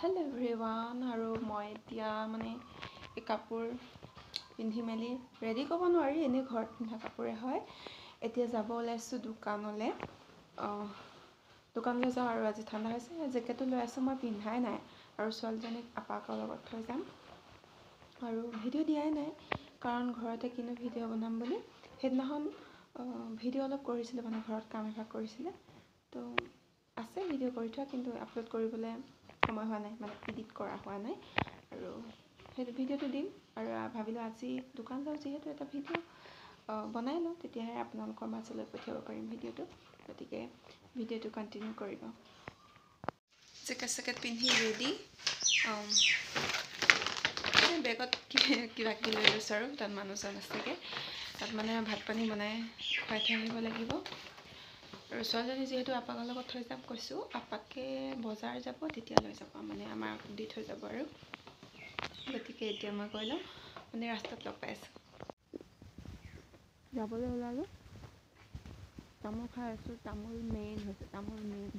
Hello everyone, আৰু মই এতিয়া মানে এই কাপোৰ পিন্ধি মেলি ৰেডি কৰিব নোৱাৰি, এনে ঘৰত পিন্ধা কাপোৰে হয়। এতিয়া যাব ওলাইছোঁ দোকানলৈ। দোকানলৈ যাওঁ আৰু আজি ঠাণ্ডা হৈছে। জেকেটটো লৈ আছোঁ, মই পিন্ধাই নাই আৰু ছোৱালীজনীক আপাকৰ লগত থৈ যাম। আৰু ভিডিঅ' দিয়াই নাই কাৰণ ঘৰতে কিনো ভিডিঅ' বনাম বুলি। সেইদিনাখন ভিডিঅ' অলপ কৰিছিলোঁ, মানে ঘৰত কাম এভাগ কৰিছিলে, তো আছে ভিডিঅ' কৰি থোৱা, কিন্তু আপলোড কৰিবলৈ সময় হোৱা নাই, মানে এডিট কৰা হোৱা নাই। আৰু সেইটো ভিডিঅ'টো দিম আৰু ভাবিলোঁ আজি দোকান যাওঁ যিহেতু এটা ভিডিঅ' বনাই লওঁ, তেতিয়াহে আপোনালোকৰ মাজলৈ পঠিয়াব পাৰিম ভিডিঅ'টো। গতিকে ভিডিঅ'টো কণ্টিনিউ কৰিব। জেকেট পিন্ধি ৰেডি। বেগত কিবা কিবি লৈ গৈছোঁ আৰু তাত মানুহজন আছেগৈ। তাত মানে ভাত পানী বনাই খুৱাই থৈ আহিব লাগিব। আৰু ছোৱালীজনী যিহেতু আপাকৰ লগত থৈ যাম কৈছোঁ, আপাকে বজাৰ যাব তেতিয়া লৈ যাব, মানে আমাক দি থৈ যাব আৰু। গতিকে এতিয়া মই গৈ লওঁ, মানে ৰাস্তাত লগ পাই আছোঁ। যাবলৈ ওলালোঁ, তামোল খাই আছোঁ। তামোল মেইন হৈছে, তামোল মেইন।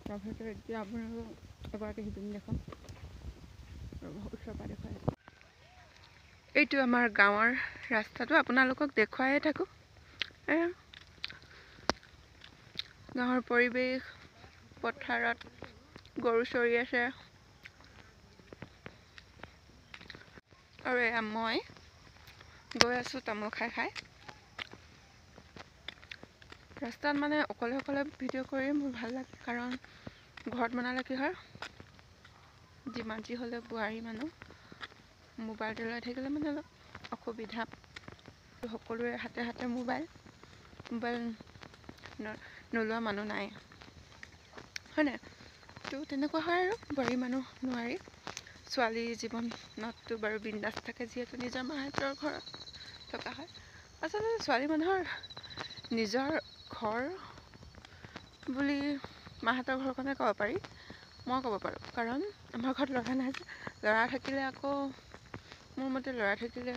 তাৰপিছত এতিয়া আপোনালোকক এগৰাকী শিপিনী দেখোন আৰু ওচৰৰ পৰা দেখুৱাই আছোঁ। এইটো আমাৰ গাঁৱৰ ৰাস্তাটো, আপোনালোকক দেখুৱাই থাকোঁ। এয়া গাঁৱৰ পৰিৱেশ, পথাৰত গৰু চৰি আছে, আৰু এয়া মই গৈ আছোঁ তামোল খাই খাই। ৰাস্তাত মানে অকলে অকলে ভিডিঅ' কৰি মোৰ ভাল লাগে, কাৰণ ঘৰত বনালে কি হয়, যিমান যি হ'লেও বোৱাৰী মানুহ মোবাইলটো লৈ থাকিলে মানে অলপ অসুবিধা। সকলোৰে হাতে হাতে মোবাইল নোলোৱা মানুহ নাই, হয় নাই? তো তেনেকুৱা হয় আৰু বোৱাৰী মানুহ নোৱাৰি। ছোৱালী জীৱনততো বাৰু বিন্দাছ থাকে, যিহেতু নিজৰ মাহঁতৰ ঘৰত থকা হয়। আচলতে ছোৱালী মানুহৰ নিজৰ ঘৰ বুলি মাহঁতৰ ঘৰখনে ক'ব পাৰি, মই ক'ব পাৰোঁ, কাৰণ আমাৰ ঘৰত ল'ৰা নাই যে। ল'ৰা থাকিলে আকৌ মোৰ মতে ল'ৰা থাকিলে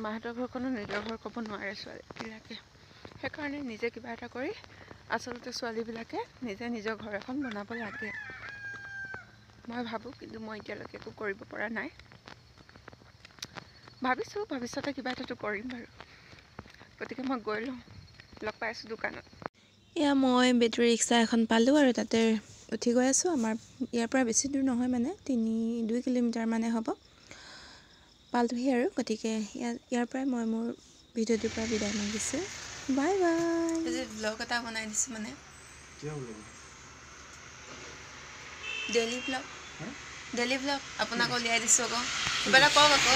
মাহঁতৰ ঘৰখনো নিজৰ ঘৰ ক'ব নোৱাৰে ছোৱালীবিলাকে। সেইকাৰণে নিজে কিবা এটা কৰি আচলতে ছোৱালীবিলাকে নিজে নিজৰ ঘৰ এখন বনাব লাগে, মই ভাবোঁ। কিন্তু মই এতিয়ালৈকে একো কৰিব পৰা নাই। ভাবিছোঁ ভৱিষ্যতে কিবা এটাতো কৰিম বাৰু। গতিকে মই গৈ লওঁ, লগ পাই আছোঁ দোকানত। এয়া মই বেটেৰী ৰিক্সা এখন পালোঁ আৰু তাতে উঠি গৈ আছোঁ। আমাৰ ইয়াৰ পৰা বেছি দূৰ নহয়, মানে 2 কিলোমিটাৰ মানে হ'ব। পালোহি আৰু। গতিকে ইয়াৰ পৰাই মই মোৰ ভিডিঅ'টোৰ পৰা বিদায় মাগিছোঁ। Bye bye. ব্লগ এটা বনাই দিছোঁ, মানে ডেইলি ব্লগ আপোনাক উলিয়াই দিছোঁ আকৌ। কিবা এটা কওক আকৌ।